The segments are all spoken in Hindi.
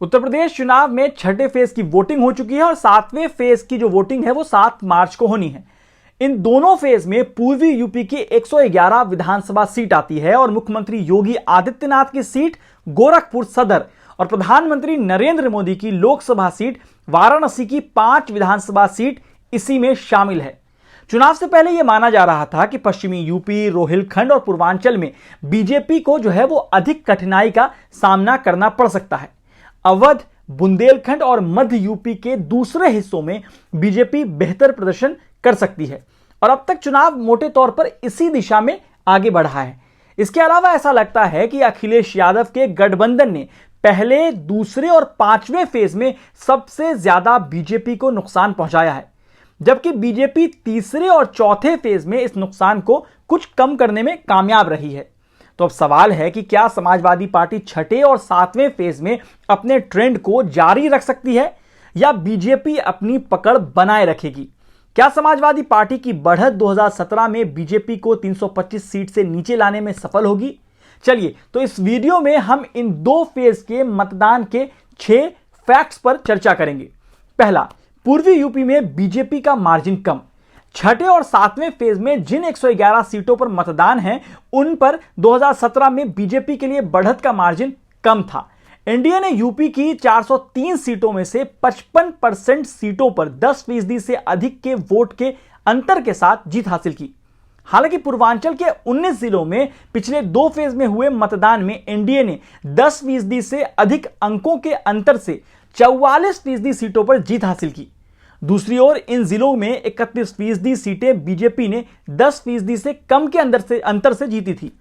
उत्तर प्रदेश चुनाव में छठे फेज की वोटिंग हो चुकी है और सातवें फेज की जो वोटिंग है वो 7 मार्च को होनी है। इन दोनों फेज में पूर्वी यूपी की 111 विधानसभा सीट आती है और मुख्यमंत्री योगी आदित्यनाथ की सीट गोरखपुर सदर और प्रधानमंत्री नरेंद्र मोदी की लोकसभा सीट वाराणसी की 5 विधानसभा सीट इसी में शामिल है। चुनाव से पहले यह माना जा रहा था कि पश्चिमी यूपी, रोहिलखंड और पूर्वांचल में बीजेपी को जो है वो अधिक कठिनाई का सामना करना पड़ सकता है। अवध, बुंदेलखंड और मध्य यूपी के दूसरे हिस्सों में बीजेपी बेहतर प्रदर्शन कर सकती है और अब तक चुनाव मोटे तौर पर इसी दिशा में आगे बढ़ा है। इसके अलावा ऐसा लगता है कि अखिलेश यादव के गठबंधन ने पहले, दूसरे और 5वें फेज में सबसे ज्यादा बीजेपी को नुकसान पहुंचाया है, जबकि बीजेपी तीसरे और चौथे फेज में इस नुकसान को कुछ कम करने में कामयाब रही है। तो अब सवाल है कि क्या समाजवादी पार्टी छठे और 7वें फेज में अपने ट्रेंड को जारी रख सकती है या बीजेपी अपनी पकड़ बनाए रखेगी? क्या समाजवादी पार्टी की बढ़त 2017 में बीजेपी को 325 सीट से नीचे लाने में सफल होगी? चलिए, तो इस वीडियो में हम इन 2 फेज के मतदान के 6 फैक्ट्स पर चर्चा करेंगे। पहला, पूर्वी यूपी में बीजेपी का मार्जिन कम। छठे और 7वें फेज में जिन 111 सीटों पर मतदान है उन पर 2017 में बीजेपी के लिए बढ़त का मार्जिन कम था। एनडीए ने यूपी की 403 सीटों में से 55% सीटों पर 10% से अधिक के वोट के अंतर के साथ जीत हासिल की। हालांकि पूर्वांचल के 19 जिलों में पिछले 2 फेज में हुए मतदान में एनडीए ने 10% से अधिक अंकों के अंतर से 44% सीटों पर जीत हासिल की। दूसरी ओर इन जिलों में 31% सीटें बीजेपी ने 10% से कम के अंतर से जीती थी,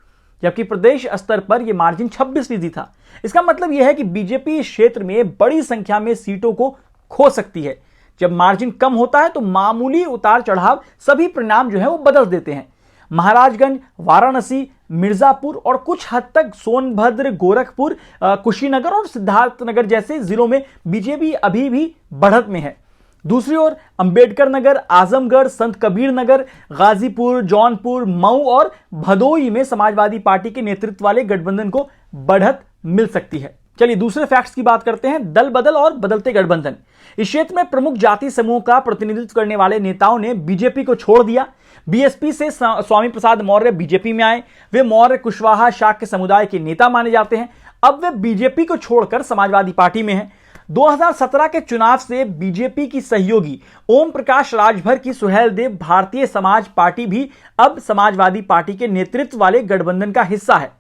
जबकि प्रदेश स्तर पर यह मार्जिन 26% था। इसका मतलब यह है कि बीजेपी इस क्षेत्र में बड़ी संख्या में सीटों को खो सकती है। जब मार्जिन कम होता है तो मामूली उतार चढ़ाव सभी परिणाम जो है वो बदल देते हैं। महाराजगंज, वाराणसी, मिर्जापुर और कुछ हद तक सोनभद्र, गोरखपुर, कुशीनगर और सिद्धार्थनगर जैसे जिलों में बीजेपी अभी भी बढ़त में है। दूसरी ओर अंबेडकर नगर, आजमगढ़, संत कबीर नगर, गाजीपुर, जौनपुर, मऊ और भदोही में समाजवादी पार्टी के नेतृत्व वाले गठबंधन को बढ़त मिल सकती है। चलिए दूसरे फैक्ट्स की बात करते हैं। दल बदल और बदलते गठबंधन। इस क्षेत्र में प्रमुख जाति समूह का प्रतिनिधित्व करने वाले नेताओं ने बीजेपी को छोड़ दिया। बीएसपी से स्वामी प्रसाद मौर्य बीजेपी में आए। वे मौर्य कुशवाहा शाक्य समुदाय के नेता माने जाते हैं। अब वे बीजेपी को छोड़कर समाजवादी पार्टी में हैं। 2017 के चुनाव से बीजेपी की सहयोगी ओम प्रकाश राजभर की सुहेलदेव भारतीय समाज पार्टी भी अब समाजवादी पार्टी के नेतृत्व वाले गठबंधन का हिस्सा है।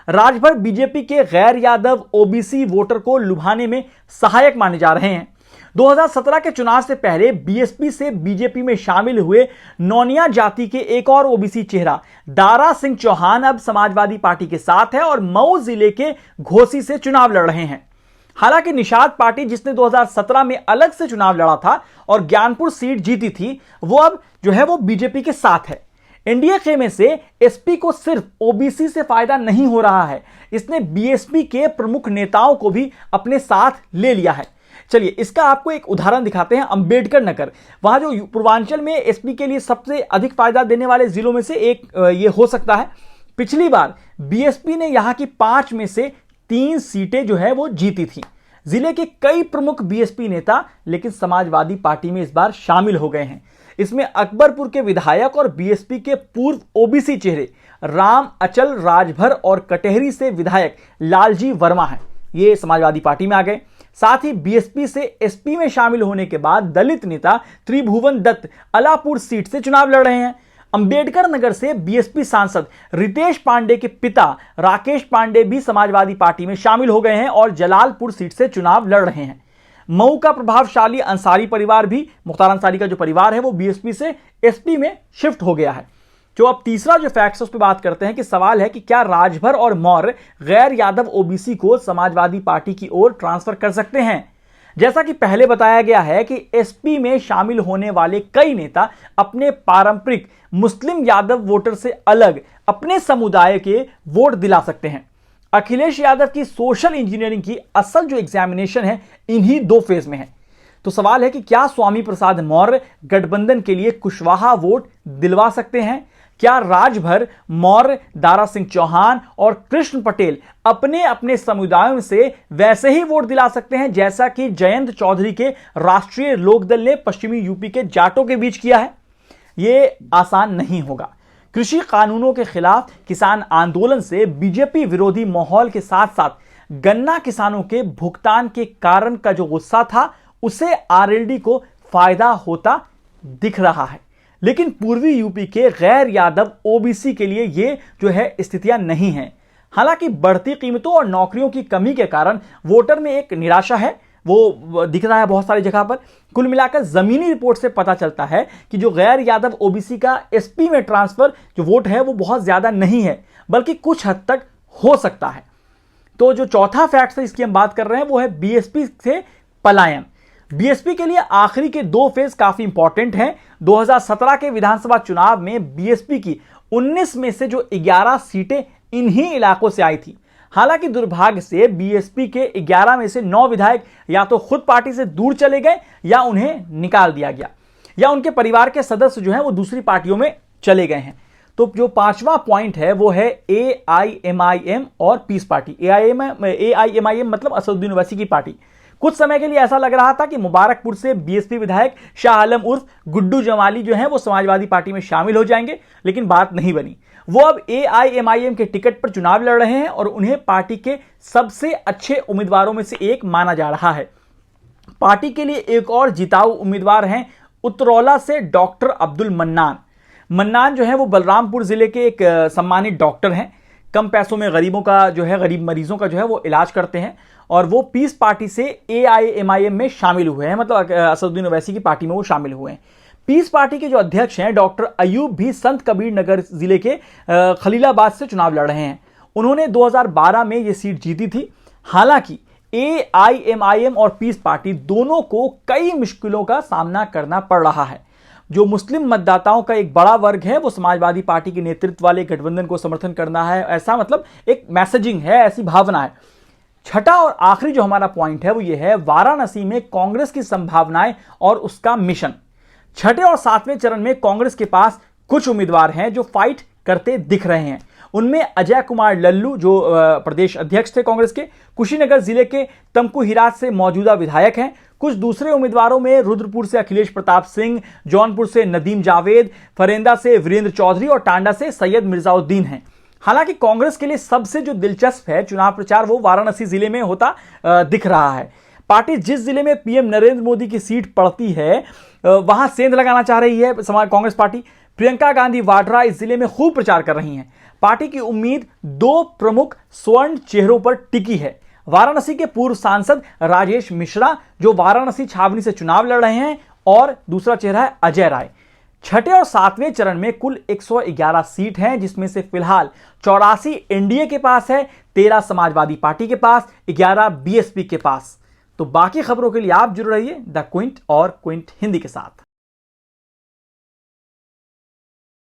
राजभर बीजेपी के गैर यादव ओबीसी वोटर को लुभाने में सहायक माने जा रहे हैं। 2017 के चुनाव से पहले बीएसपी से बीजेपी में शामिल हुए नौनिया जाति के एक और ओबीसी चेहरा दारा सिंह चौहान अब समाजवादी पार्टी के साथ है और मऊ जिले के घोसी से चुनाव लड़ रहे हैं। हालांकि निषाद पार्टी, जिसने 2017 में अलग से चुनाव लड़ा था और ज्ञानपुर सीट जीती थी, वो अब जो है वो बीजेपी के साथ है। एनडीए खेमे से एसपी को सिर्फ ओबीसी से फायदा नहीं हो रहा है, इसने बीएसपी के प्रमुख नेताओं को भी अपने साथ ले लिया है। चलिए इसका आपको एक उदाहरण दिखाते हैं। अंबेडकर नगर, वहां जो पूर्वांचल में एसपी के लिए सबसे अधिक फायदा देने वाले जिलों में से एक ये हो सकता है। पिछली बार बीएसपी ने यहां की 5 में से 3 सीटें जो है वो जीती थी। जिले के कई प्रमुख बीएसपी नेता लेकिन समाजवादी पार्टी में इस बार शामिल हो गए हैं। इसमें अकबरपुर के विधायक और बीएसपी के पूर्व ओबीसी चेहरे राम अचल राजभर और कटेहरी से विधायक लालजी वर्मा हैं। ये समाजवादी पार्टी में आ गए। साथ ही बीएसपी से एसपी में शामिल होने के बाद दलित नेता त्रिभुवन दत्त अलापुर सीट से चुनाव लड़ रहे हैं। अंबेडकर नगर से बीएसपी सांसद रितेश पांडे के पिता राकेश पांडे भी समाजवादी पार्टी में शामिल हो गए हैं और जलालपुर सीट से चुनाव लड़ रहे हैं। मऊ का प्रभावशाली अंसारी परिवार भी, मुख्तार अंसारी का जो परिवार है वो बीएसपी से एसपी में शिफ्ट हो गया है। जो अब तीसरा जो फैक्ट है उस पर बात करते हैं कि सवाल है कि क्या राजभर और मौर्य गैर यादव ओबीसी को समाजवादी पार्टी की ओर ट्रांसफर कर सकते हैं? जैसा कि पहले बताया गया है कि एसपी में शामिल होने वाले कई नेता अपने पारंपरिक मुस्लिम यादव वोटर से अलग अपने समुदाय के वोट दिला सकते हैं। अखिलेश यादव की सोशल इंजीनियरिंग की असल जो एग्जामिनेशन है इन्हीं 2 फेज में है। तो सवाल है कि क्या स्वामी प्रसाद मौर्य गठबंधन के लिए कुशवाहा वोट दिलवा सकते हैं? क्या राजभर, मौर्य, दारा सिंह चौहान और कृष्ण पटेल अपने अपने समुदायों से वैसे ही वोट दिला सकते हैं जैसा कि जयंत चौधरी के राष्ट्रीय लोकदल ने पश्चिमी यूपी के जाटों के बीच किया है? यह आसान नहीं होगा। कृषि कानूनों के खिलाफ किसान आंदोलन से बीजेपी विरोधी माहौल के साथ साथ गन्ना किसानों के भुगतान के कारण का जो गुस्सा था, उसे आरएलडी को फायदा होता दिख रहा है। लेकिन पूर्वी यूपी के गैर यादव ओबीसी के लिए ये जो है स्थितियां नहीं हैं। हालांकि बढ़ती कीमतों और नौकरियों की कमी के कारण वोटर में एक निराशा है, वो दिख रहा है बहुत सारी जगह पर। कुल मिलाकर जमीनी रिपोर्ट से पता चलता है कि जो गैर यादव ओबीसी का एसपी में ट्रांसफर जो वोट है वो बहुत ज्यादा नहीं है, बल्कि कुछ हद तक हो सकता है। तो जो चौथा फैक्ट है इसकी हम बात कर रहे हैं वो है बीएसपी से पलायन। बीएसपी के लिए आखिरी के 2 फेज काफी इंपॉर्टेंट हैं। 2017 के विधानसभा चुनाव में बीएसपी की 19 में से जो 11 सीटें इन्हीं इलाकों से आई थी। हालांकि दुर्भाग्य से बीएसपी के 11 में से 9 विधायक या तो खुद पार्टी से दूर चले गए या उन्हें निकाल दिया गया, या उनके परिवार के सदस्य जो हैं वो दूसरी पार्टियों में चले गए हैं। तो जो 5वां पॉइंट है वो है एआईएमआईएम और पीस पार्टी। एआईएमआईएम मतलब असदुद्दीन ओवैसी की पार्टी। कुछ समय के लिए ऐसा लग रहा था कि मुबारकपुर से बीएसपी विधायक शाह आलम उर्फ गुड्डू जमाली जो हैं वो समाजवादी पार्टी में शामिल हो जाएंगे, लेकिन बात नहीं बनी। वो अब एआईएमआईएम के टिकट पर चुनाव लड़ रहे हैं और उन्हें पार्टी के सबसे अच्छे उम्मीदवारों में से एक माना जा रहा है। पार्टी के लिए एक और जिताऊ उम्मीदवार हैं उतरौला से डॉक्टर अब्दुल मन्नान जो है वो बलरामपुर जिले के एक सम्मानित डॉक्टर हैं। कम पैसों में गरीब मरीजों का जो है वो इलाज करते हैं और वो पीस पार्टी से एआईएमआईएम में शामिल हुए हैं, मतलब असदुद्दीन ओवैसी की पार्टी में वो शामिल हुए हैं। पीस पार्टी के जो अध्यक्ष हैं डॉक्टर अयूब भी संत कबीर नगर जिले के खलीलाबाद से चुनाव लड़ रहे हैं। उन्होंने 2012 में ये सीट जीती थी। हालांकि एआईएमआईएम और पीस पार्टी दोनों को कई मुश्किलों का सामना करना पड़ रहा है। जो मुस्लिम मतदाताओं का एक बड़ा वर्ग है वो समाजवादी पार्टी के नेतृत्व वाले गठबंधन को समर्थन करना है, ऐसा मतलब एक मैसेजिंग है, ऐसी भावना है। छठा और आखिरी जो हमारा पॉइंट है वो ये है वाराणसी में कांग्रेस की संभावनाएं और उसका मिशन। छठे और 7वें चरण में कांग्रेस के पास कुछ उम्मीदवार हैं जो फाइट करते दिख रहे हैं। उनमें अजय कुमार लल्लू जो प्रदेश अध्यक्ष थे कांग्रेस के, कुशीनगर जिले के तमकू हिरात से मौजूदा विधायक हैं। कुछ दूसरे उम्मीदवारों में रुद्रपुर से अखिलेश प्रताप सिंह, जौनपुर से नदीम जावेद, फरेंदा से वीरेंद्र चौधरी और टांडा से सैयद मिर्जाउद्दीन हैं। हालांकि कांग्रेस के लिए सबसे जो दिलचस्प है चुनाव प्रचार वो वाराणसी जिले में होता दिख रहा है। पार्टी जिस जिले में पीएम नरेंद्र मोदी की सीट पड़ती है वहां सेंध लगाना चाह रही है कांग्रेस पार्टी। प्रियंका गांधी वाड्रा इस जिले में खूब प्रचार कर रही हैं। पार्टी की उम्मीद 2 प्रमुख स्वर्ण चेहरों पर टिकी है। वाराणसी के पूर्व सांसद राजेश मिश्रा जो वाराणसी छावनी से चुनाव लड़ रहे हैं, और दूसरा चेहरा है अजय राय। छठे और 7वें चरण में कुल 111 सीट हैं, जिसमें से फिलहाल 84 एनडीए के पास है, 13 समाजवादी पार्टी के पास, 11 बीएसपी के पास। तो बाकी खबरों के लिए आप जुड़ रहिए द क्विंट और क्विंट हिंदी के साथ।